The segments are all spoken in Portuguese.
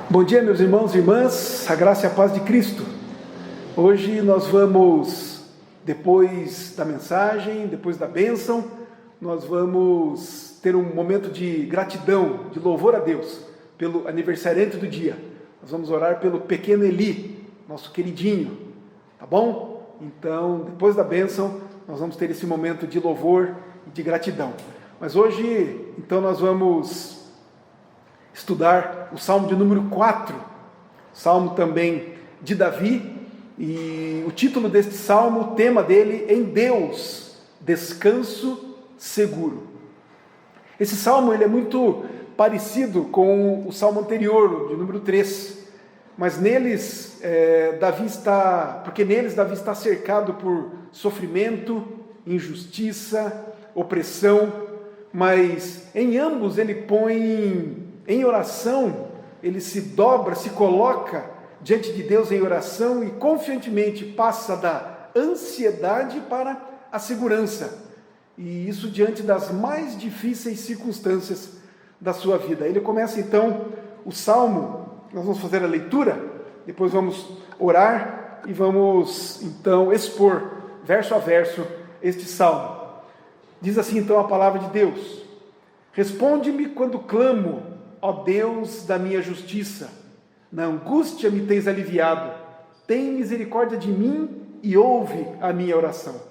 Bom dia, meus irmãos e irmãs, a graça e a paz de Cristo. Hoje nós vamos, depois da mensagem, depois da bênção, nós vamos ter um momento de gratidão, de louvor a Deus, pelo aniversariante do dia. Nós vamos orar pelo pequeno Eli, nosso queridinho, tá bom? Então, depois da bênção, nós vamos ter esse momento de louvor e de gratidão. Mas hoje, então, nós vamos estudar o Salmo de número 4, Salmo também de Davi, e o título deste Salmo, o tema dele, em Deus, descanso seguro. Esse Salmo ele é muito parecido com o Salmo anterior, de número 3, mas neles, Davi está cercado por sofrimento, injustiça, opressão, mas em ambos ele põe em oração, ele se dobra, se coloca diante de Deus em oração e confiantemente passa da ansiedade para a segurança. E isso diante das mais difíceis circunstâncias da sua vida. Ele começa então o Salmo, nós vamos fazer a leitura, depois vamos orar e vamos então expor verso a verso este Salmo. Diz assim então a palavra de Deus: responde-me quando clamo, ó Deus da minha justiça, na angústia me tens aliviado, tem misericórdia de mim e ouve a minha oração.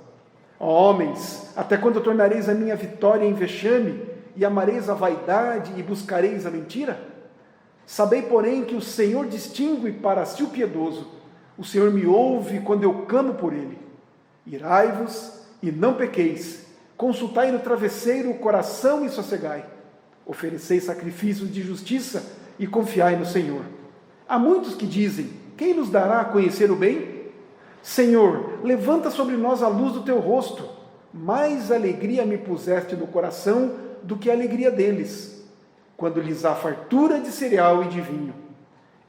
Ó homens, até quando tornareis a minha vitória em vexame, e amareis a vaidade e buscareis a mentira? Sabei, porém, que o Senhor distingue para si o piedoso, o Senhor me ouve quando eu clamo por ele. Irai-vos e não pequeis, consultai no travesseiro o coração e sossegai. Oferecei sacrifícios de justiça e confiai no Senhor. Há muitos que dizem: quem nos dará a conhecer o bem? Senhor, levanta sobre nós a luz do teu rosto. Mais alegria me puseste no coração do que a alegria deles, quando lhes há fartura de cereal e de vinho.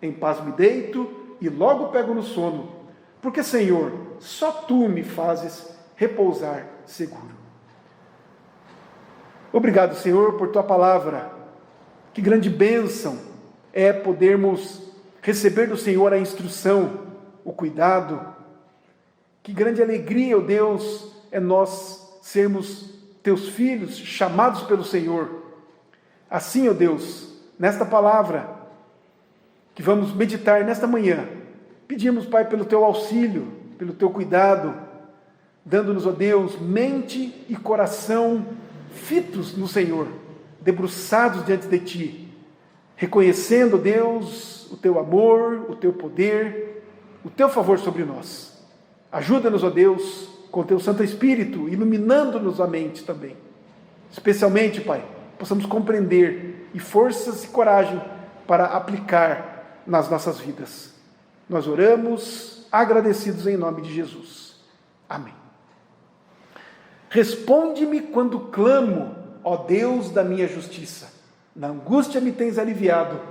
Em paz me deito e logo pego no sono, porque, Senhor, só tu me fazes repousar seguro. Obrigado, Senhor, por tua palavra. Que grande bênção é podermos receber do Senhor a instrução, o cuidado. Que grande alegria, ó Deus, é nós sermos teus filhos, chamados pelo Senhor. Assim, ó Deus, nesta palavra que vamos meditar nesta manhã, pedimos, Pai, pelo teu auxílio, pelo teu cuidado, dando-nos, ó Deus, mente e coração fitos no Senhor, debruçados diante de Ti, reconhecendo, Deus, o Teu amor, o Teu poder, o Teu favor sobre nós. Ajuda-nos, ó Deus, com o Teu Santo Espírito, iluminando-nos a mente também. Especialmente, Pai, possamos compreender e forças e coragem para aplicar nas nossas vidas. Nós oramos agradecidos em nome de Jesus. Amém. Responde-me quando clamo, ó Deus da minha justiça. Na angústia me tens aliviado.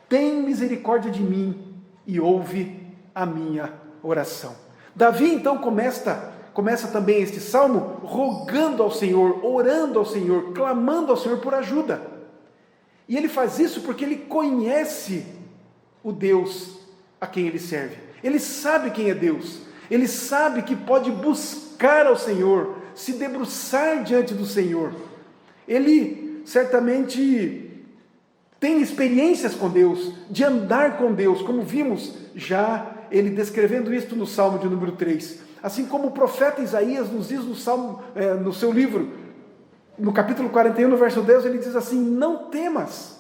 Tem misericórdia de mim e ouve a minha oração. Davi então começa também este salmo rogando ao Senhor, orando ao Senhor, clamando ao Senhor por ajuda. E ele faz isso porque ele conhece o Deus a quem ele serve. Ele sabe quem é Deus. Ele sabe que pode buscar ao Senhor, se debruçar diante do Senhor. Ele certamente tem experiências com Deus, de andar com Deus, como vimos já ele descrevendo isto no Salmo de número 3. Assim como o profeta Isaías nos diz no seu livro, no capítulo 41, no verso 10, ele diz assim: não temas,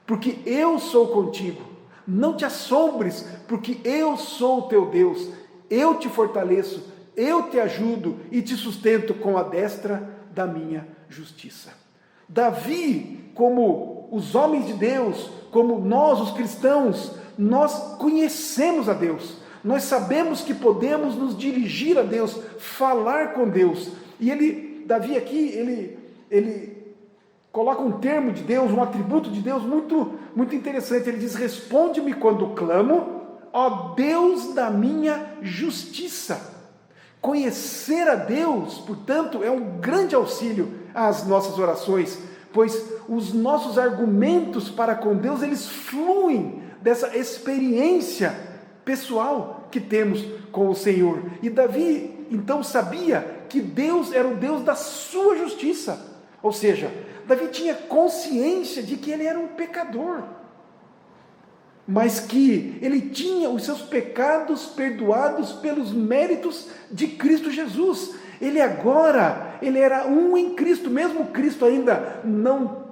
porque eu sou contigo. Não te assombres, porque eu sou o teu Deus. Eu te fortaleço, eu te ajudo e te sustento com a destra da minha justiça. Davi, como os homens de Deus, como nós, os cristãos, nós conhecemos a Deus. Nós sabemos que podemos nos dirigir a Deus, falar com Deus. E Davi aqui, ele coloca um termo de Deus, um atributo de Deus muito, muito interessante. Ele diz: responde-me quando clamo, ó Deus da minha justiça. Conhecer a Deus, portanto, é um grande auxílio às nossas orações, pois os nossos argumentos para com Deus, eles fluem dessa experiência pessoal que temos com o Senhor. E Davi, então, sabia que Deus era o Deus da sua justiça. Ou seja, Davi tinha consciência de que ele era um pecador, mas que ele tinha os seus pecados perdoados pelos méritos de Cristo Jesus. Ele era um em Cristo, mesmo Cristo ainda não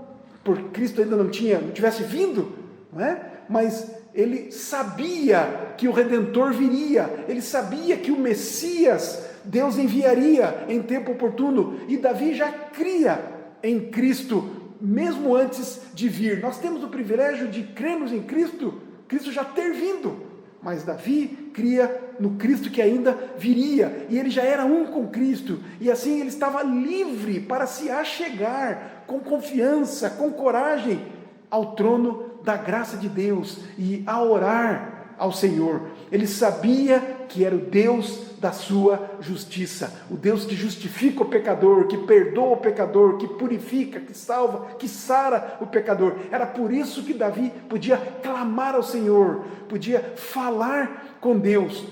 tivesse vindo, não é? Mas ele sabia que o Redentor viria, ele sabia que o Messias Deus enviaria em tempo oportuno, e Davi já cria em Cristo, mesmo antes de vir. Nós temos o privilégio de crermos em Cristo, Cristo já ter vindo, mas Davi cria no Cristo que ainda viria, e ele já era um com Cristo, e assim ele estava livre para se achegar com confiança, com coragem, ao trono da graça de Deus, e a orar ao Senhor. Ele sabia que era o Deus da sua justiça, o Deus que justifica o pecador, que perdoa o pecador, que purifica, que salva, que sara o pecador. Era por isso que Davi podia clamar ao Senhor, podia falar com Deus.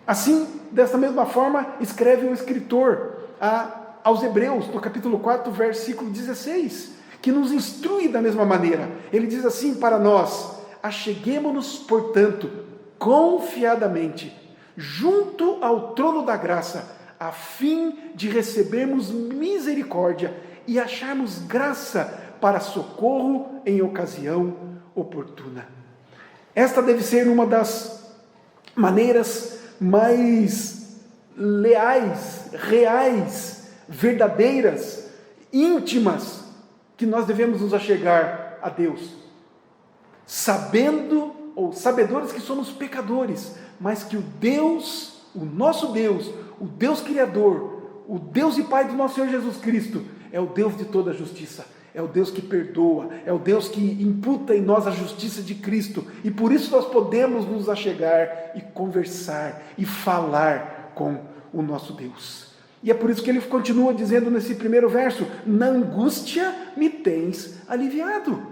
Assim, dessa mesma forma, escreve o escritor aos Hebreus, no capítulo 4, versículo 16, que nos instrui da mesma maneira. Ele diz assim para nós: acheguemo-nos, portanto, confiadamente junto ao trono da graça, a fim de recebermos misericórdia e acharmos graça para socorro em ocasião oportuna. Esta deve ser uma das maneiras mais leais, reais, verdadeiras, íntimas, que nós devemos nos achegar a Deus, sabedores que somos pecadores, mas que o Deus, o nosso Deus, o Deus Criador, o Deus e Pai do nosso Senhor Jesus Cristo, é o Deus de toda a justiça, é o Deus que perdoa, é o Deus que imputa em nós a justiça de Cristo, e por isso nós podemos nos achegar e conversar e falar com o nosso Deus. E é por isso que ele continua dizendo nesse primeiro verso: na angústia me tens aliviado.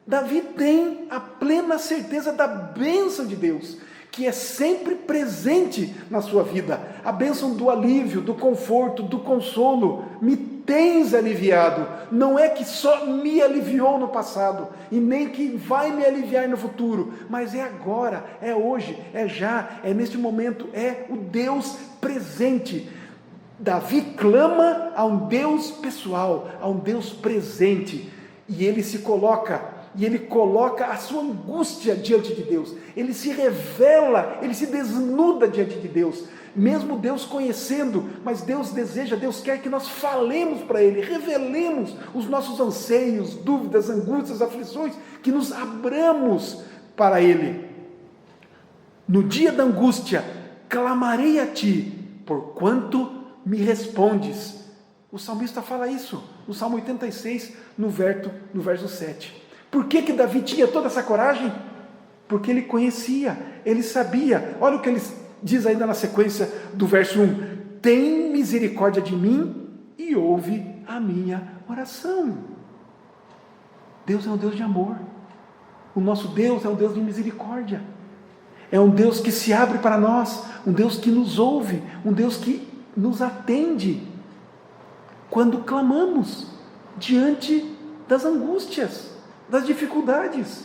Davi tem a plena certeza da bênção de Deus, que é sempre presente na sua vida, a bênção do alívio, do conforto, do consolo. Me tens aliviado, não é que só me aliviou no passado, e nem que vai me aliviar no futuro, mas é agora, é hoje, é já, é neste momento, é o Deus presente. Davi clama a um Deus pessoal, a um Deus presente, e ele se coloca, e ele coloca a sua angústia diante de Deus, ele se revela, ele se desnuda diante de Deus, mesmo Deus conhecendo, mas Deus quer que nós falemos para Ele, revelemos os nossos anseios, dúvidas, angústias, aflições, que nos abramos para Ele. No dia da angústia, clamarei a Ti, porquanto me respondes. O salmista fala isso, no Salmo 86, no verso 7. Por que Davi tinha toda essa coragem? Porque ele conhecia, ele sabia. Olha o que ele diz ainda na sequência do verso 1: tem misericórdia de mim e ouve a minha oração. Deus é um Deus de amor, o nosso Deus é um Deus de misericórdia, é um Deus que se abre para nós, um Deus que nos ouve, um Deus que nos atende quando clamamos diante das angústias, das dificuldades.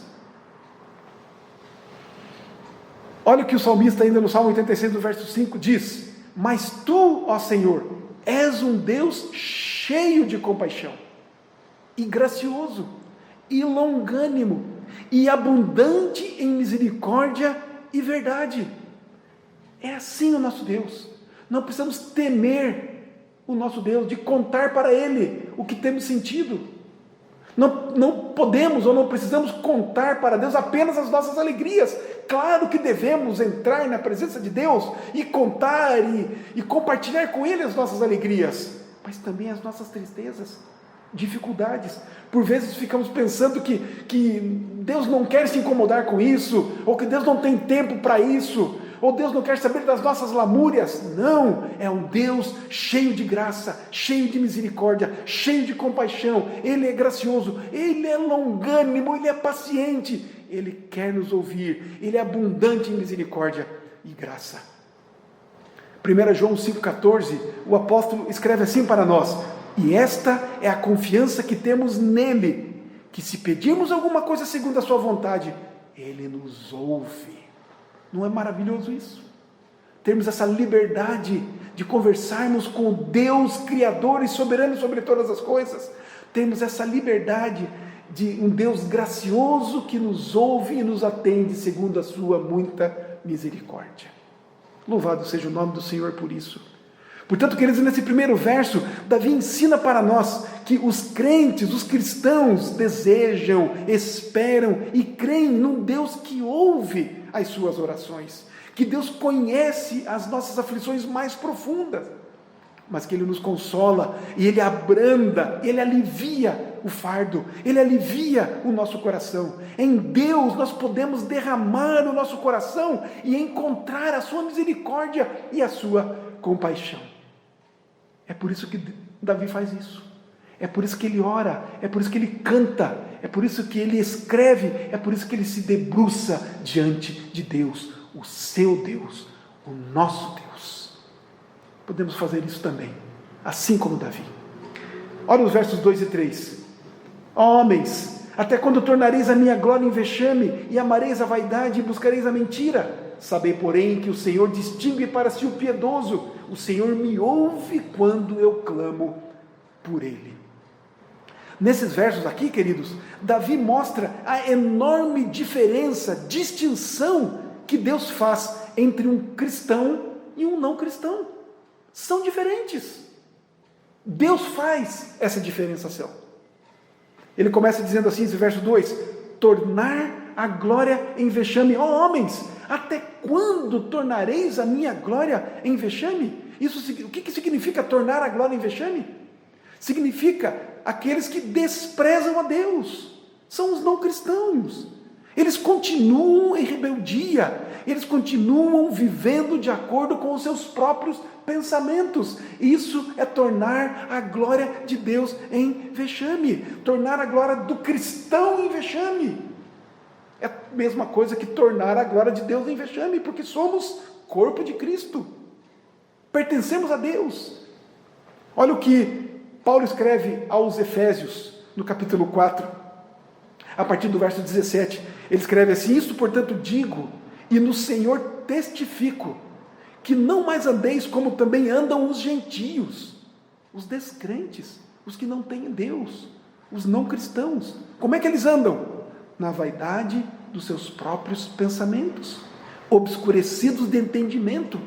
Olha o que o salmista ainda no Salmo 86, do verso 5 diz: mas tu, ó Senhor, és um Deus cheio de compaixão, e gracioso, e longânimo, e abundante em misericórdia e verdade. É assim o nosso Deus. Não precisamos temer o nosso Deus, de contar para Ele o que temos sentido. Não podemos ou não precisamos contar para Deus apenas as nossas alegrias. Claro que devemos entrar na presença de Deus e contar e compartilhar com Ele as nossas alegrias, mas também as nossas tristezas, dificuldades. Por vezes ficamos pensando que Deus não quer se incomodar com isso, ou que Deus não tem tempo para isso, ou Deus não quer saber das nossas lamúrias. Não, é um Deus cheio de graça, cheio de misericórdia, cheio de compaixão. Ele é gracioso, Ele é longânimo, Ele é paciente, Ele quer nos ouvir, Ele é abundante em misericórdia e graça. 1 João 5,14, o apóstolo escreve assim para nós: e esta é a confiança que temos nele, que se pedirmos alguma coisa segundo a sua vontade, Ele nos ouve. Não é maravilhoso isso? Termos essa liberdade de conversarmos com Deus, Criador e soberano sobre todas as coisas. Temos essa liberdade de um Deus gracioso que nos ouve e nos atende segundo a sua muita misericórdia. Louvado seja o nome do Senhor por isso. Portanto, queridos, nesse primeiro verso, Davi ensina para nós que os crentes, os cristãos, desejam, esperam e creem num Deus que ouve as suas orações, que Deus conhece as nossas aflições mais profundas, mas que Ele nos consola, e Ele abranda, Ele alivia o fardo, Ele alivia o nosso coração. Em Deus nós podemos derramar o nosso coração e encontrar a sua misericórdia e a sua compaixão. É por isso que Davi faz isso, é por isso que ele ora, é por isso que ele canta, é por isso que ele escreve, é por isso que ele se debruça diante de Deus, o seu Deus, o nosso Deus. Podemos fazer isso também, assim como Davi. Olha os versos 2 e 3. Homens, até quando tornareis a minha glória em vexame, e amareis a vaidade e buscareis a mentira? Sabei, porém, que o Senhor distingue para si o piedoso, o Senhor me ouve quando eu clamo por Ele. Nesses versos aqui, queridos, Davi mostra a enorme diferença, distinção que Deus faz entre um cristão e um não cristão. São diferentes. Deus faz essa diferenciação. Ele começa dizendo assim, esse verso 2: tornar a glória em vexame. Ó homens, até quando tornareis a minha glória em vexame? O que significa tornar a glória em vexame? Significa aqueles que desprezam a Deus. São os não cristãos. Eles continuam em rebeldia, eles continuam vivendo de acordo com os seus próprios pensamentos. Isso é tornar a glória de Deus em vexame, tornar a glória do cristão em vexame. É a mesma coisa que tornar a glória de Deus em vexame, porque somos corpo de Cristo, pertencemos a Deus. Olha o que Paulo escreve aos Efésios, no capítulo 4, a partir do verso 17, ele escreve assim: isto, portanto, digo, e no Senhor testifico, que não mais andeis como também andam os gentios, os descrentes, os que não têm Deus, os não cristãos. Como é que eles andam? Na vaidade dos seus próprios pensamentos, obscurecidos de entendimento,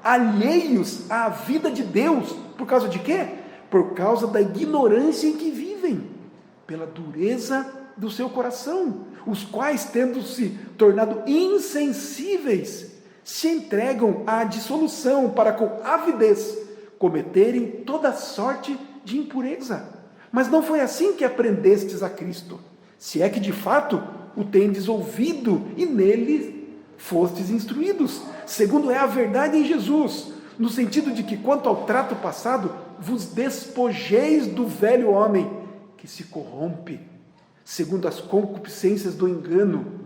alheios à vida de Deus. Por causa de quê? Por causa da ignorância em que vivem, pela dureza do seu coração, os quais, tendo se tornado insensíveis, se entregam à dissolução, para com avidez cometerem toda sorte de impureza. Mas não foi assim que aprendestes a Cristo, se é que de fato o tendes ouvido e nele fostes instruídos, segundo é a verdade em Jesus, no sentido de que, quanto ao trato passado, vos despojeis do velho homem, que se corrompe segundo as concupiscências do engano,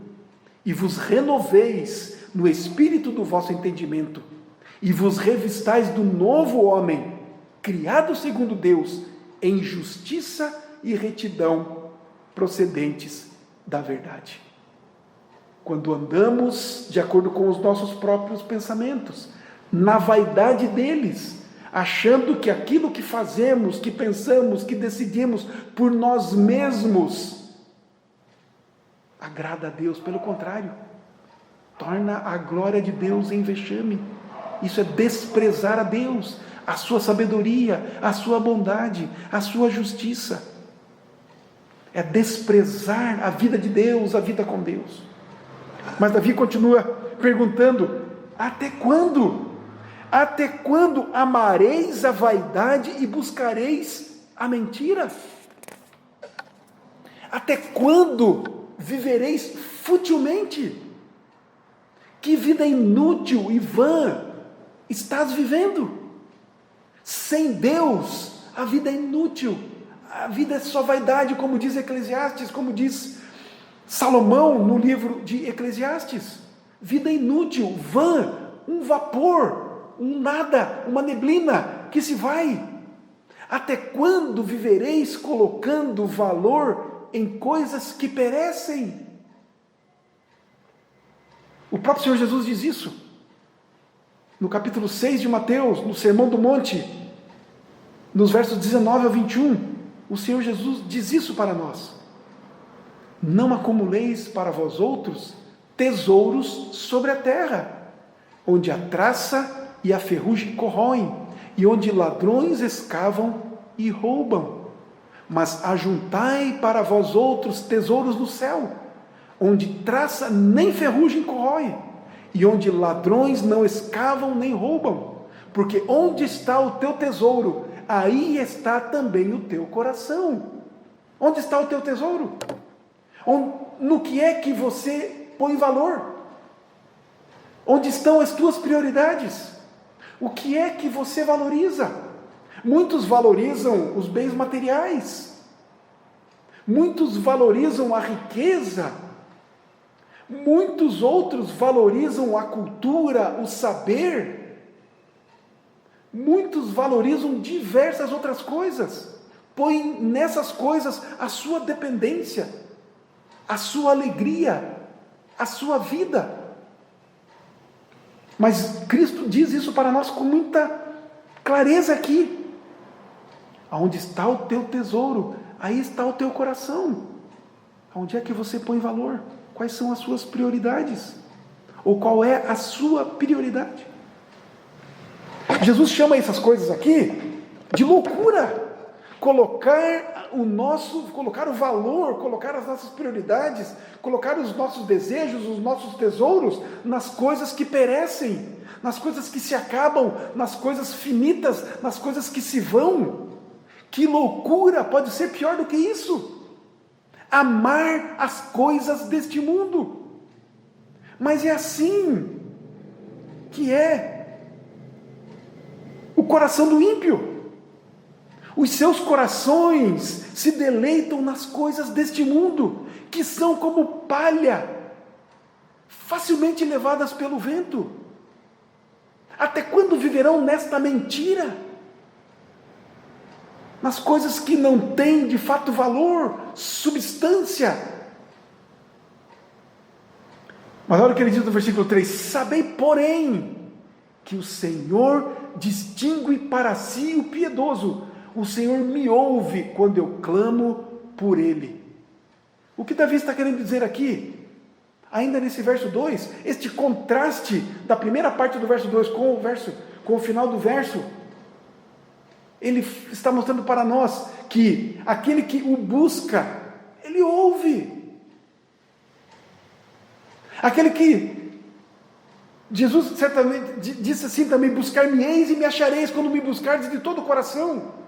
e vos renoveis no espírito do vosso entendimento, e vos revistais do novo homem, criado segundo Deus, em justiça e retidão, procedentes da verdade. Quando andamos de acordo com os nossos próprios pensamentos, na vaidade deles, achando que aquilo que fazemos, que pensamos, que decidimos por nós mesmos, agrada a Deus. Pelo contrário, torna a glória de Deus em vexame. Isso é desprezar a Deus, a sua sabedoria, a sua bondade, a sua justiça. É desprezar a vida de Deus, a vida com Deus. Mas Davi continua perguntando: até quando? Até quando amareis a vaidade e buscareis a mentira? Até quando vivereis futilmente? Que vida inútil e vã estás vivendo? Sem Deus, a vida é inútil, a vida é só vaidade, como diz Eclesiastes, como diz Salomão, no livro de Eclesiastes, vida inútil, vã, um vapor, um nada, uma neblina que se vai. Até quando vivereis colocando valor em coisas que perecem? O próprio Senhor Jesus diz isso. No capítulo 6 de Mateus, no Sermão do Monte, nos versos 19 ao 21, o Senhor Jesus diz isso para nós. Não acumuleis para vós outros tesouros sobre a terra, onde a traça e a ferrugem corroem, e onde ladrões escavam e roubam. Mas ajuntai para vós outros tesouros no céu, onde traça nem ferrugem corrói, e onde ladrões não escavam nem roubam. Porque onde está o teu tesouro, aí está também o teu coração. Onde está o teu tesouro? No que é que você põe valor? Onde estão as tuas prioridades? O que é que você valoriza? Muitos valorizam os bens materiais. Muitos valorizam a riqueza. Muitos outros valorizam a cultura, o saber. Muitos valorizam diversas outras coisas. Põem nessas coisas a sua dependência, a sua alegria, a sua vida. Mas Cristo diz isso para nós com muita clareza aqui. Aonde está o teu tesouro, aí está o teu coração. Aonde é que você põe valor? Quais são as suas prioridades? Ou qual é a sua prioridade? Jesus chama essas coisas aqui de loucura. Colocar o valor, colocar as nossas prioridades, colocar os nossos desejos, os nossos tesouros nas coisas que perecem, nas coisas que se acabam, nas coisas finitas, nas coisas que se vão. Que loucura! Pode ser pior do que isso. Amar as coisas deste mundo. Mas é assim que é o coração do ímpio. Os seus corações se deleitam nas coisas deste mundo, que são como palha, facilmente levadas pelo vento. Até quando viverão nesta mentira? Nas coisas que não têm de fato valor, substância. Mas olha o que ele diz no versículo 3: sabei, porém, que o Senhor distingue para si o piedoso. O Senhor me ouve quando eu clamo por Ele. O que Davi está querendo dizer aqui? Ainda nesse verso 2, este contraste da primeira parte do verso 2 com o final do verso, ele está mostrando para nós que aquele que o busca, ele ouve. Aquele que Jesus certamente disse assim também: buscar-me-eis e me achareis quando me buscardes de todo o coração.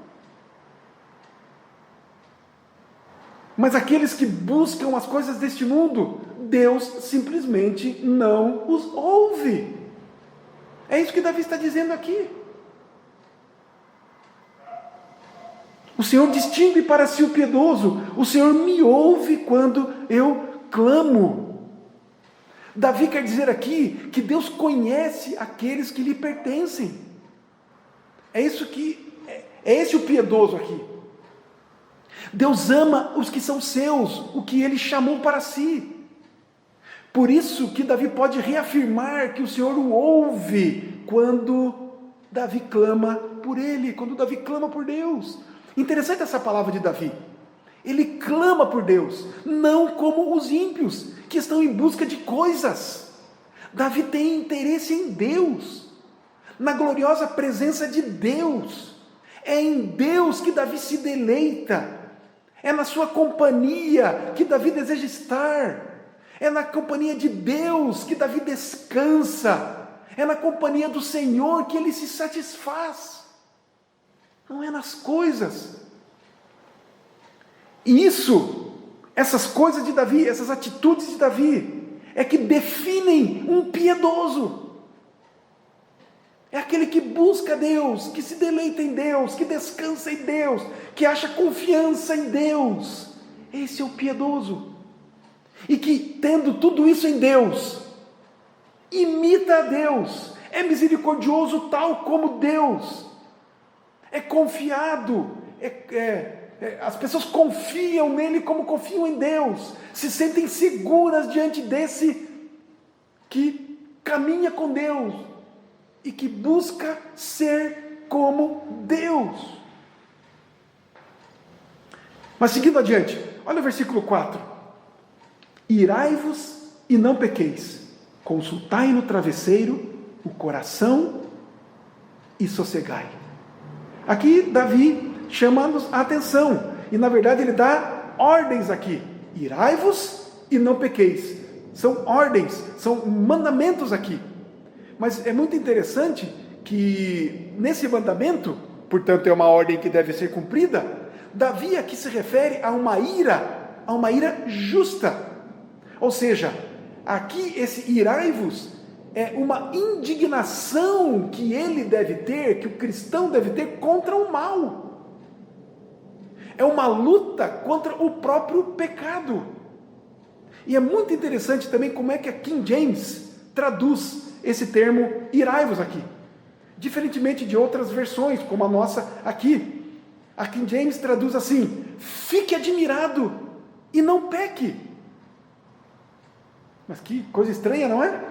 Mas aqueles que buscam as coisas deste mundo, Deus simplesmente não os ouve. É isso que Davi está dizendo aqui. O Senhor distingue para si o piedoso. O Senhor me ouve quando eu clamo. Davi quer dizer aqui que Deus conhece aqueles que lhe pertencem. É esse o piedoso aqui. Deus ama os que são seus, o que Ele chamou para si. Por isso que Davi pode reafirmar que o Senhor o ouve quando Davi clama por Ele, quando Davi clama por Deus. Interessante essa palavra de Davi. Ele clama por Deus, não como os ímpios, que estão em busca de coisas. Davi tem interesse em Deus, na gloriosa presença de Deus. É em Deus que Davi se deleita. É na sua companhia que Davi deseja estar. É na companhia de Deus que Davi descansa. É na companhia do Senhor que ele se satisfaz. Não é nas coisas. E essas coisas de Davi, essas atitudes de Davi, é que definem um piedoso. É aquele que busca Deus, que se deleita em Deus, que descansa em Deus, que acha confiança em Deus. Esse é o piedoso. e que, tendo tudo isso em Deus, imita a Deus, é misericordioso tal como Deus, é confiado, as pessoas confiam nele como confiam em Deus, se sentem seguras diante desse que caminha com Deus e que busca ser como Deus. Mas seguindo adiante, olha o versículo 4. Irai-vos e não pequeis, consultai no travesseiro o coração e sossegai. Aqui Davi chama-nos a atenção, e na verdade ele dá ordens aqui. Irai-vos e não pequeis. São ordens, são mandamentos aqui. Mas é muito interessante que nesse mandamento, portanto é uma ordem que deve ser cumprida, Davi aqui se refere a uma ira justa. Ou seja, aqui esse irai-vos é uma indignação que ele deve ter, que o cristão deve ter contra o mal. É uma luta contra o próprio pecado. E é muito interessante também como é que a King James traduz esse termo irai-vos aqui. Diferentemente de outras versões, como a nossa aqui. A King James traduz assim: fique admirado e não peque. Mas que coisa estranha, não é?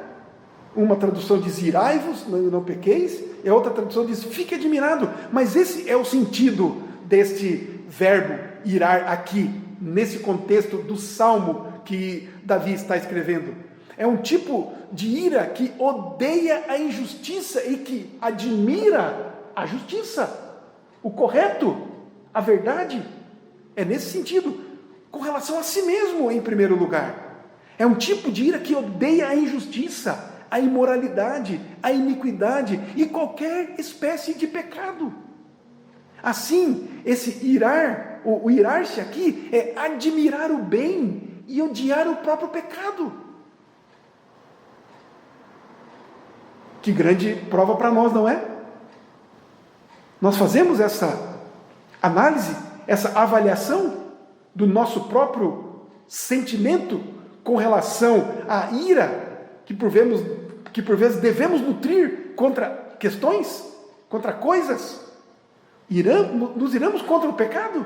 Uma tradução diz irai-vos, não pequeis, e a outra tradução diz fique admirado. Mas esse é o sentido deste verbo irar aqui, nesse contexto do salmo que Davi está escrevendo. É um tipo de ira que odeia a injustiça e que admira a justiça, o correto, a verdade. É nesse sentido, com relação a si mesmo em primeiro lugar. É um tipo de ira que odeia a injustiça, a imoralidade, a iniquidade e qualquer espécie de pecado. Assim, esse irar, o irar-se aqui é admirar o bem e odiar o próprio pecado. Que grande prova para nós, não é? Nós fazemos essa análise, essa avaliação do nosso próprio sentimento com relação à ira que por vezes devemos nutrir contra questões, contra coisas. Nos iramos contra o pecado.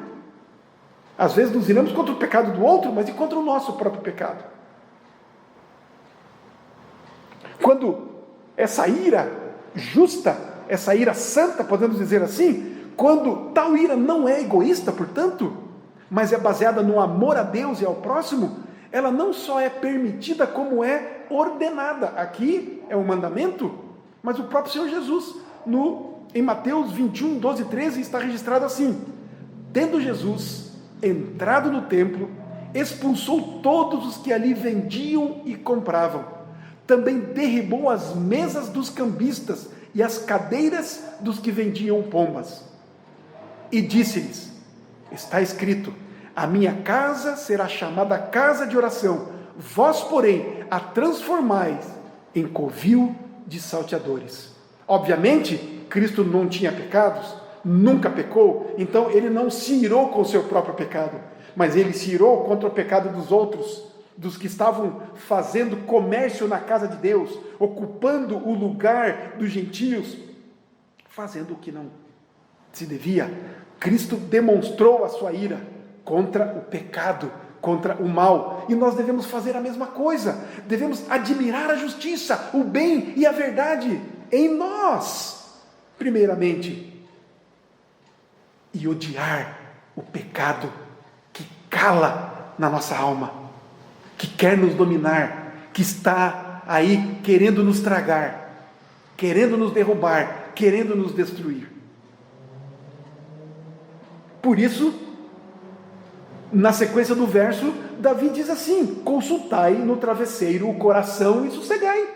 Às vezes nos iramos contra o pecado do outro, mas e contra o nosso próprio pecado. Quando essa ira justa, essa ira santa, podemos dizer assim, quando tal ira não é egoísta, portanto, mas é baseada no amor a Deus e ao próximo, ela não só é permitida, como é ordenada. Aqui é um mandamento, mas o próprio Senhor Jesus, em Mateus 21, 12 e 13, está registrado assim: tendo Jesus entrado no templo, expulsou todos os que ali vendiam e compravam. Também derribou as mesas dos cambistas e as cadeiras dos que vendiam pombas. E disse-lhes: está escrito, a minha casa será chamada casa de oração, vós, porém, a transformais em covil de salteadores. Obviamente, Cristo não tinha pecados, nunca pecou, então ele não se irou com o seu próprio pecado, mas ele se irou contra o pecado dos outros, dos que estavam fazendo comércio na casa de Deus, ocupando o lugar dos gentios, fazendo o que não se devia. Cristo demonstrou a sua ira contra o pecado, contra o mal, e nós devemos fazer a mesma coisa. Devemos admirar a justiça, o bem e a verdade em nós, primeiramente, e odiar o pecado que cala na nossa alma, que quer nos dominar, que está aí querendo nos tragar, querendo nos derrubar, querendo nos destruir. Por isso, na sequência do verso, Davi diz assim: consultai no travesseiro o coração e sossegai.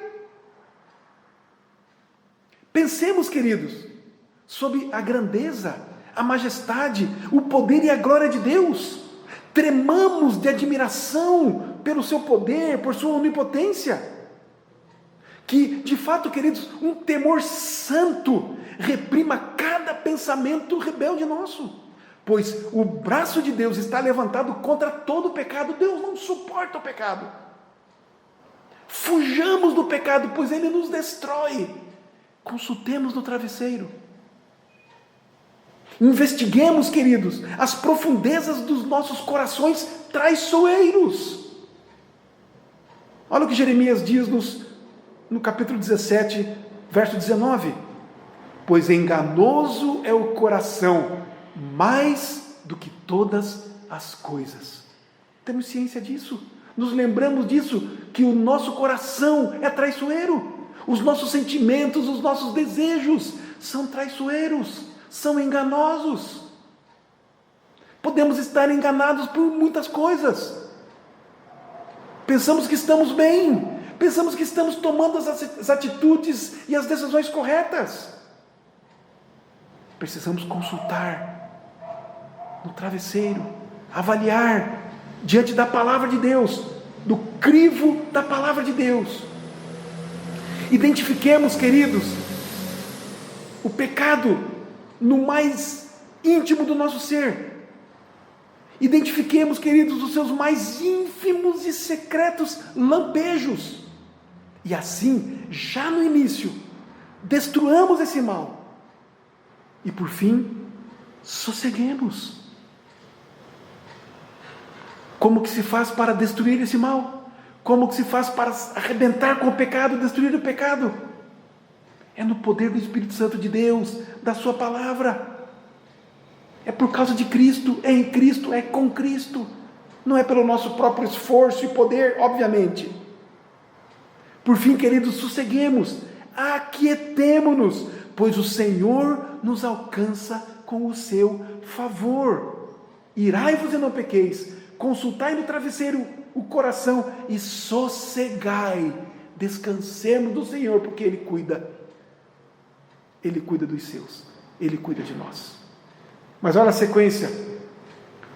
Pensemos, queridos, sobre a grandeza, a majestade, o poder e a glória de Deus. Tremamos de admiração pelo seu poder, por sua onipotência. Que, de fato, queridos, um temor santo reprima cada pensamento rebelde nosso. pois o braço de Deus está levantado contra todo o pecado. Deus não suporta o pecado. Fujamos do pecado, pois ele nos destrói. Consultemos no travesseiro. Investiguemos, queridos, as profundezas dos nossos corações traiçoeiros. Olha o que Jeremias diz no capítulo 17, verso 19. Pois enganoso é o coração, mais do que todas as coisas. Temos ciência disso. Nos lembramos disso, que o nosso coração é traiçoeiro. Os nossos sentimentos, os nossos desejos são traiçoeiros, são enganosos. Podemos estar enganados por muitas coisas. Pensamos que estamos bem, pensamos que estamos tomando as atitudes e as decisões corretas. Precisamos consultar no travesseiro, avaliar diante da palavra de Deus, do crivo da palavra de Deus. Identifiquemos, queridos, o pecado no mais íntimo do nosso ser. Identifiquemos, queridos, os seus mais ínfimos e secretos lampejos. E assim, já no início, destruamos esse mal. E por fim, sosseguemos. Como que se faz para destruir esse mal? Como que se faz para arrebentar com o pecado, destruir o pecado? É no poder do Espírito Santo de Deus, da sua palavra. É por causa de Cristo, é em Cristo, é com Cristo. Não é pelo nosso próprio esforço e poder, obviamente. Por fim, queridos, sosseguemos, aquietemo-nos, pois o Senhor nos alcança com o seu favor. Irai-vos e não pequeis, consultai no travesseiro o coração e sossegai, descansemos do Senhor, porque Ele cuida dos seus, Ele cuida de nós. Mas olha a sequência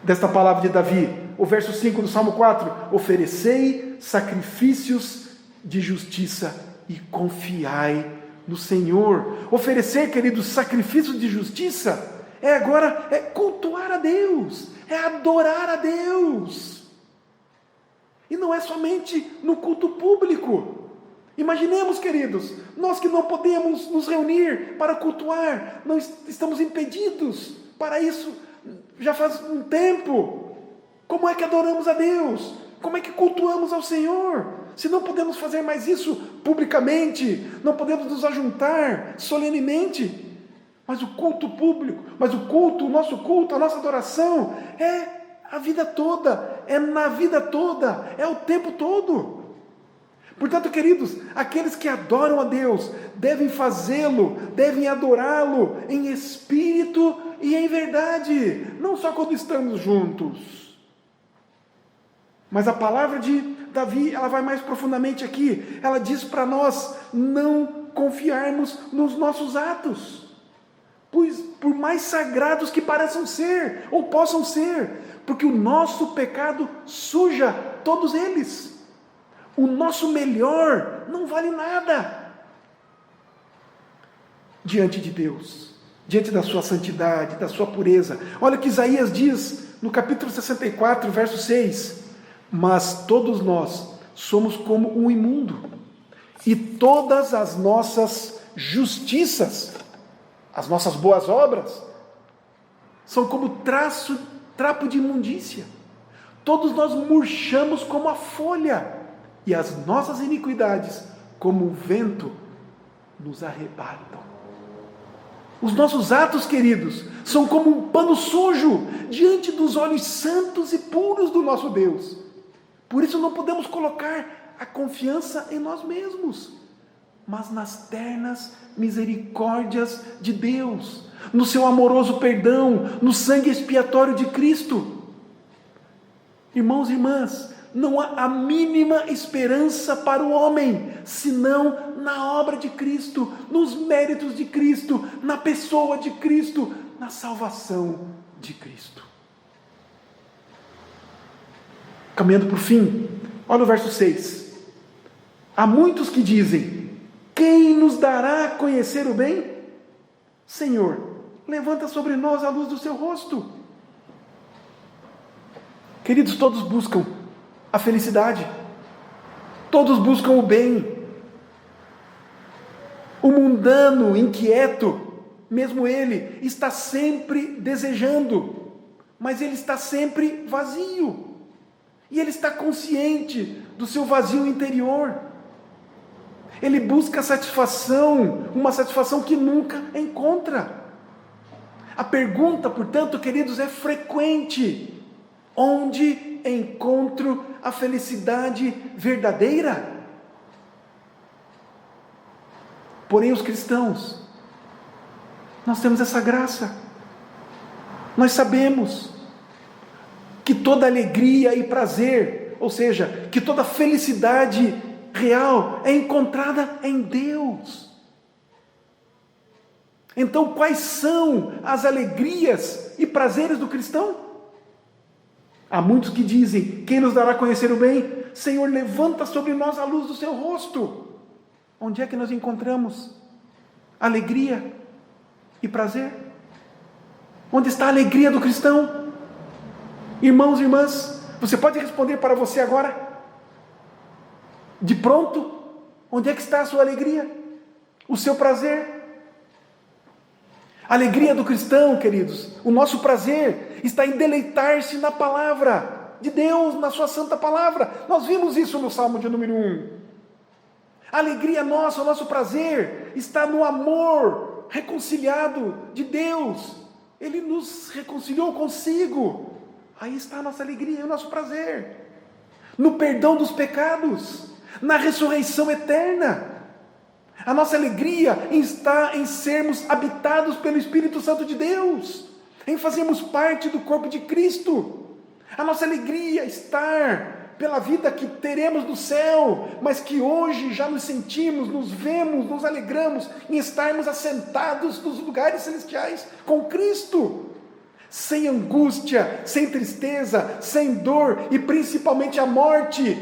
desta palavra de Davi, o verso 5 do Salmo 4, oferecei sacrifícios de justiça e confiai no Senhor. Oferecer, queridos, sacrifícios de justiça é cultuar a Deus, é adorar a Deus. E não é somente no culto público. Imaginemos, queridos, nós que não podemos nos reunir para cultuar, não estamos impedidos para isso já faz um tempo. Como é que adoramos a Deus? Como é que cultuamos ao Senhor? Se não podemos fazer mais isso publicamente, não podemos nos ajuntar solenemente, mas o culto público, o nosso culto, a nossa adoração é a vida toda, é na vida toda, é o tempo todo. Portanto, queridos, aqueles que adoram a Deus devem fazê-lo, devem adorá-lo em espírito e em verdade, não só quando estamos juntos. Mas a palavra de Davi, ela vai mais profundamente aqui. Ela diz para nós não confiarmos nos nossos atos, pois por mais sagrados que pareçam ser, ou possam ser, porque o nosso pecado suja todos eles. O nosso melhor não vale nada diante de Deus, diante da sua santidade, da sua pureza. Olha o que Isaías diz no capítulo 64, verso 6. Mas todos nós somos como um imundo, e todas as nossas justiças, as nossas boas obras, são como trapo de imundícia. Todos nós murchamos como a folha, e as nossas iniquidades, como o vento, nos arrebatam. Os nossos atos, queridos, são como um pano sujo diante dos olhos santos e puros do nosso Deus. Por isso não podemos colocar a confiança em nós mesmos, mas nas ternas misericórdias de Deus, no seu amoroso perdão, no sangue expiatório de Cristo. Irmãos e irmãs, não há a mínima esperança para o homem, senão na obra de Cristo, nos méritos de Cristo, na pessoa de Cristo, na salvação de Cristo. Caminhando para o fim, olha o verso 6. Há muitos que dizem: quem nos dará a conhecer o bem? Senhor, levanta sobre nós a luz do seu rosto. Queridos, todos buscam a felicidade, todos buscam o bem. O mundano, inquieto, mesmo ele, está sempre desejando, mas ele está sempre vazio, e ele está consciente do seu vazio interior. Ele busca satisfação, uma satisfação que nunca encontra. A pergunta, portanto, queridos, é frequente: onde encontro a felicidade verdadeira? Porém, os cristãos, nós temos essa graça. Nós sabemos que toda alegria e prazer, ou seja, que toda felicidade real é encontrada em Deus. Então, quais são as alegrias e prazeres do cristão? Há muitos que dizem: quem nos dará a conhecer o bem? Senhor, levanta sobre nós a luz do seu rosto. Onde é que nós encontramos alegria e prazer? Onde está a alegria do cristão? Irmãos e irmãs, você pode responder para você agora? De pronto, onde é que está a sua alegria? O seu prazer? A alegria do cristão, queridos, o nosso prazer está em deleitar-se na palavra de Deus, na sua santa palavra. Nós vimos isso no Salmo de número 1. A alegria nossa, o nosso prazer está no amor reconciliado de Deus. Ele nos reconciliou consigo. Aí está a nossa alegria e o nosso prazer. No perdão dos pecados, na ressurreição eterna. A nossa alegria está em sermos habitados pelo Espírito Santo de Deus, em fazermos parte do corpo de Cristo. A nossa alegria está pela vida que teremos no céu, mas que hoje já nos sentimos, nos vemos, nos alegramos em estarmos assentados nos lugares celestiais com Cristo, sem angústia, sem tristeza, sem dor e principalmente a morte,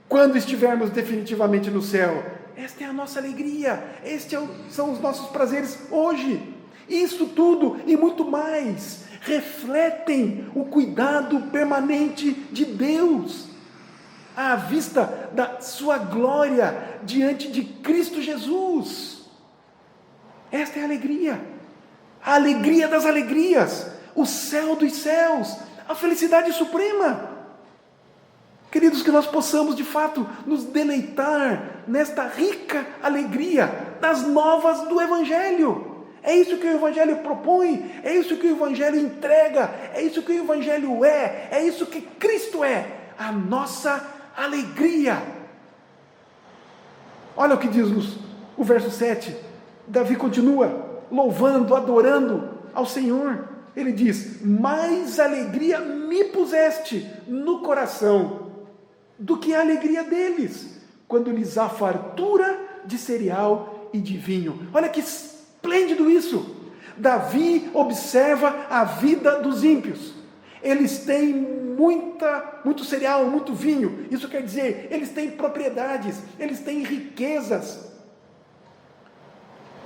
quando estivermos definitivamente no céu. Esta é a nossa alegria, estes são os nossos prazeres hoje. Isso tudo e muito mais refletem o cuidado permanente de Deus, à vista da sua glória diante de Cristo Jesus. Esta é a alegria das alegrias, o céu dos céus, a felicidade suprema. Queridos, que nós possamos de fato nos deleitar nesta rica alegria das novas do Evangelho. É isso que o Evangelho propõe, é isso que o Evangelho entrega, é isso que o Evangelho é isso que Cristo é, a nossa alegria. Olha o que diz o verso 7, Davi continua louvando, adorando ao Senhor. Ele diz: mais alegria me puseste no coração do que a alegria deles, quando lhes há fartura de cereal e de vinho. Olha que esplêndido isso. Davi observa a vida dos ímpios. Eles têm muito cereal, muito vinho. Isso quer dizer, eles têm propriedades, eles têm riquezas.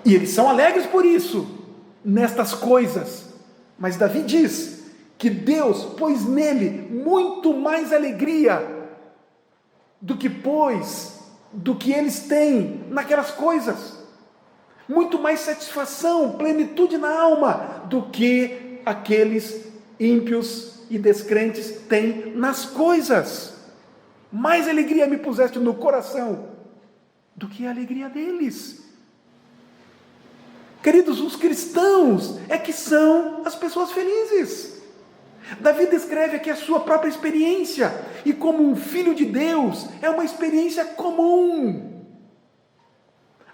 E eles são alegres por isso, nestas coisas. Mas Davi diz que Deus pôs nele muito mais alegria do que eles têm naquelas coisas. Muito mais satisfação, plenitude na alma do que aqueles ímpios e descrentes têm nas coisas. Mais alegria me puseste no coração do que a alegria deles. Queridos, os cristãos é que são as pessoas felizes. Davi descreve aqui a sua própria experiência, e como um filho de Deus, é uma experiência comum.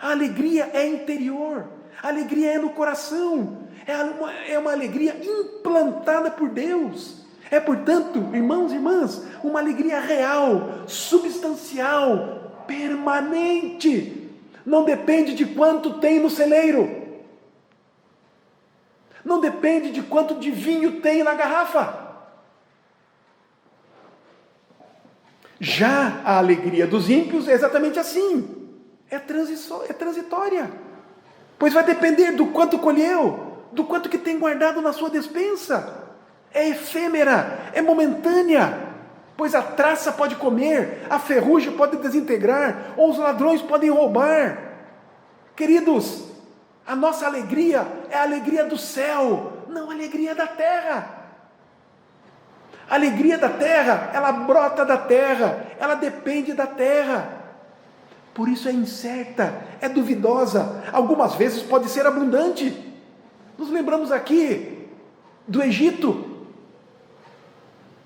A alegria é interior, a alegria é no coração, é uma alegria implantada por Deus. É, portanto, irmãos e irmãs, uma alegria real, substancial, permanente. Não depende de quanto tem no celeiro. Não depende de quanto de vinho tem na garrafa. Já a alegria dos ímpios é exatamente assim. É transitória. Pois vai depender do quanto colheu, do quanto que tem guardado na sua despensa. é efêmera, é momentânea, pois a traça pode comer, a ferrugem pode desintegrar, ou os ladrões podem roubar. Queridos, a nossa alegria é a alegria do céu, não a alegria da terra. A alegria da terra, ela brota da terra, ela depende da terra. Por isso é incerta, é duvidosa, algumas vezes pode ser abundante. Nos lembramos aqui do Egito,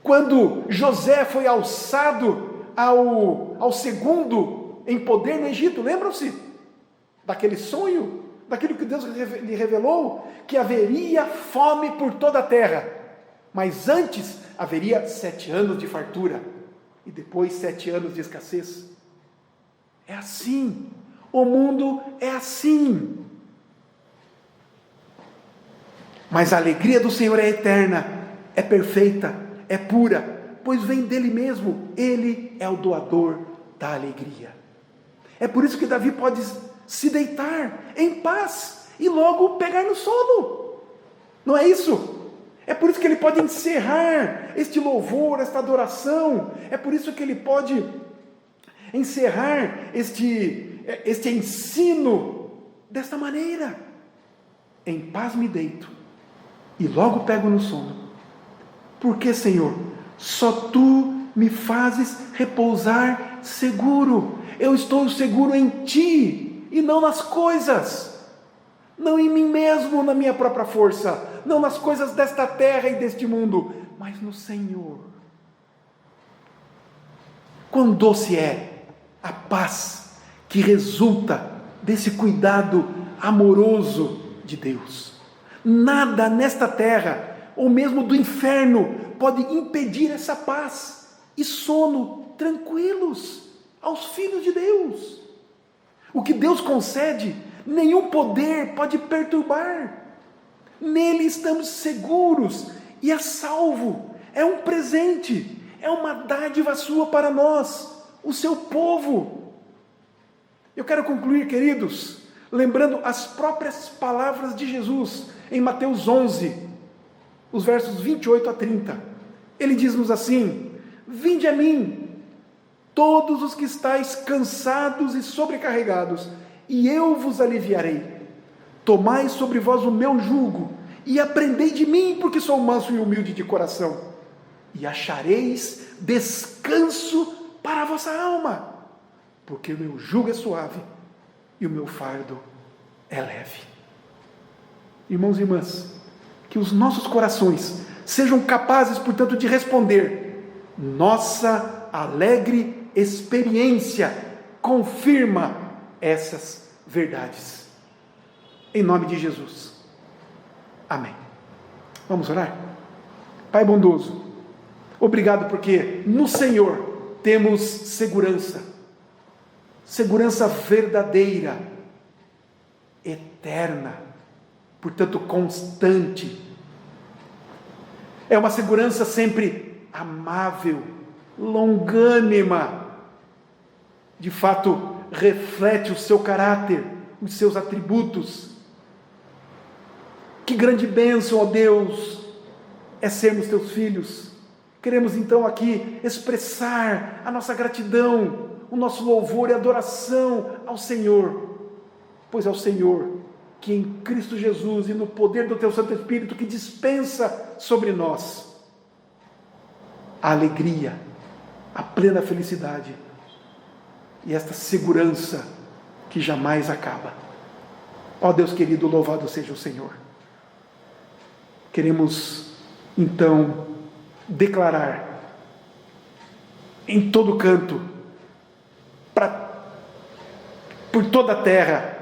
quando José foi alçado ao segundo em poder no Egito, lembram-se daquele sonho, daquilo que Deus lhe revelou, que haveria fome por toda a terra, mas antes haveria 7 anos de fartura, e depois 7 anos de escassez. É assim, o mundo é assim. Mas a alegria do Senhor é eterna, é perfeita, é pura, pois vem dele mesmo, ele é o doador da alegria. É por isso que Davi pode se deitar em paz e logo pegar no sono. Não é isso? É por isso que ele pode encerrar este louvor, esta adoração. É por isso que ele pode encerrar este ensino desta maneira. Em paz me deito e logo pego no sono. Porque, Senhor, só Tu me fazes repousar seguro. Eu estou seguro em Ti e não nas coisas, não em mim mesmo, na minha própria força, não nas coisas desta terra e deste mundo, mas no Senhor. Quão doce é a paz que resulta desse cuidado amoroso de Deus. Nada nesta terra, ou mesmo do inferno, pode impedir essa paz e sono tranquilos aos filhos de Deus. O que Deus concede, nenhum poder pode perturbar. Nele estamos seguros e a salvo. É um presente, é uma dádiva sua para nós, o seu povo. Eu quero concluir, queridos, lembrando as próprias palavras de Jesus em Mateus 11, os versos 28 a 30. Ele diz-nos assim: vinde a mim, todos os que estáis cansados e sobrecarregados, e eu vos aliviarei. Tomai sobre vós o meu jugo, e aprendei de mim, porque sou manso e humilde de coração, e achareis descanso para a vossa alma, porque o meu jugo é suave, e o meu fardo é leve. Irmãos e irmãs, que os nossos corações sejam capazes, portanto, de responder: nossa alegre experiência confirma essas verdades. Em nome de Jesus. Amém. Vamos orar? Pai bondoso, obrigado porque no Senhor temos segurança. Segurança verdadeira, eterna, portanto constante. É uma segurança sempre amável, longânima. De fato, reflete o seu caráter, os seus atributos. Que grande bênção, ó Deus, é sermos teus filhos. Queremos então aqui expressar a nossa gratidão, o nosso louvor e adoração ao Senhor, pois é o Senhor que em Cristo Jesus e no poder do teu Santo Espírito que dispensa sobre nós a alegria, a plena felicidade e esta segurança que jamais acaba. Ó Deus querido, louvado seja o Senhor. Queremos então declarar em todo canto, por toda a terra,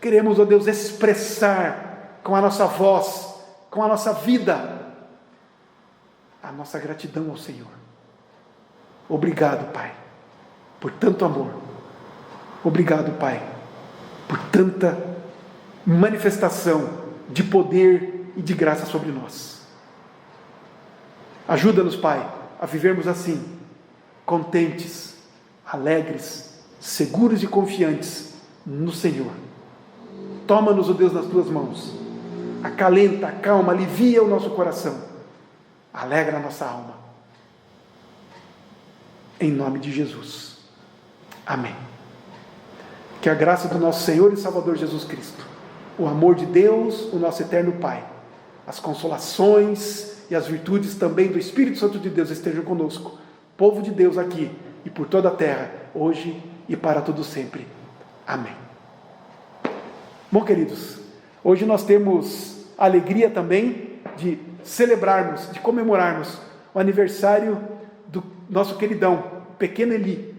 queremos, ó Deus, expressar com a nossa voz, com a nossa vida, a nossa gratidão ao Senhor. Obrigado, Pai, por tanto amor. Obrigado, Pai, por tanta manifestação de poder e de graça sobre nós. Ajuda-nos, Pai, a vivermos assim, contentes, alegres, seguros e confiantes no Senhor. Toma-nos, ó Deus, nas tuas mãos. Acalenta, acalma, alivia o nosso coração. alegra a nossa alma. Em nome de Jesus. Amém. Que a graça do nosso Senhor e Salvador Jesus Cristo, o amor de Deus, o nosso eterno Pai, as consolações e as virtudes também do Espírito Santo de Deus estejam conosco, povo de Deus aqui e por toda a terra, hoje e para todo sempre. Amém. Bom, queridos, hoje nós temos a alegria também de celebrarmos, de comemorarmos o aniversário do nosso queridão, o pequeno Eli.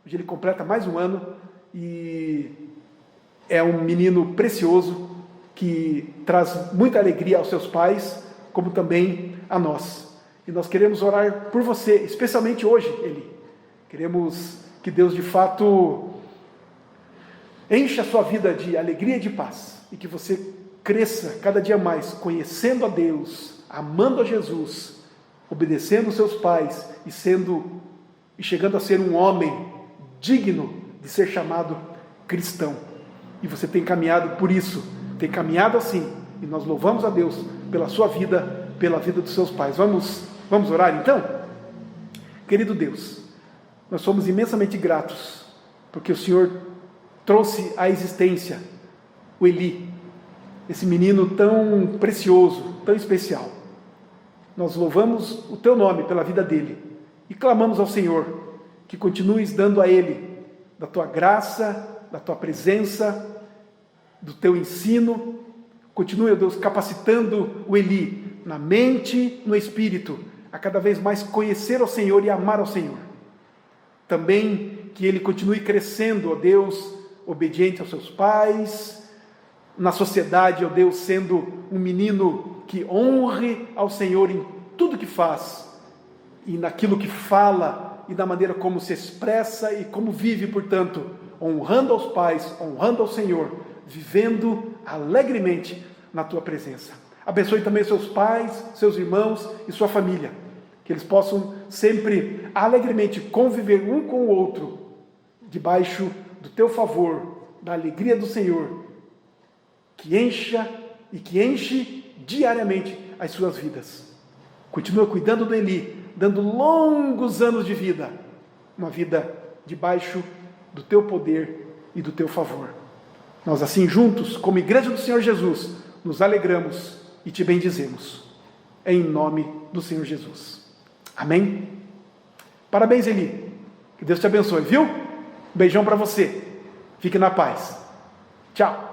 Hoje ele completa mais um ano e é um menino precioso que traz muita alegria aos seus pais, como também a nós. E nós queremos orar por você, especialmente hoje, Eli. Queremos que Deus de fato encha a sua vida de alegria e de paz, e que você cresça cada dia mais, conhecendo a Deus, amando a Jesus, obedecendo os seus pais e chegando a ser um homem digno de ser chamado cristão. E você tem caminhado por isso, tem caminhado assim, e nós louvamos a Deus pela sua vida, pela vida dos seus pais. Vamos orar então? Querido Deus, nós somos imensamente gratos, porque o Senhor trouxe à existência o Eli, esse menino tão precioso, tão especial. Nós louvamos o teu nome pela vida dele e clamamos ao Senhor que continues dando a ele da tua graça, da tua presença, do teu ensino. Continue, ó Deus, capacitando o Eli na mente, no espírito, a cada vez mais conhecer ao Senhor e amar ao Senhor. Também que ele continue crescendo, ó Deus, obediente aos seus pais, na sociedade, ó Deus, sendo um menino que honre ao Senhor em tudo que faz, e naquilo que fala, e da maneira como se expressa e como vive, portanto, honrando aos pais, honrando ao Senhor, vivendo alegremente na tua presença. Abençoe também seus pais, seus irmãos e sua família, que eles possam sempre alegremente conviver um com o outro, debaixo do teu favor, da alegria do Senhor, que encha e que enche diariamente as suas vidas. Continua cuidando do Eli, dando longos anos de vida, uma vida debaixo do teu poder e do teu favor. Nós assim juntos, como igreja do Senhor Jesus, nos alegramos e te bendizemos, em nome do Senhor Jesus. Amém? Parabéns, Eli. Que Deus te abençoe, viu? Um beijão para você. Fique na paz. Tchau.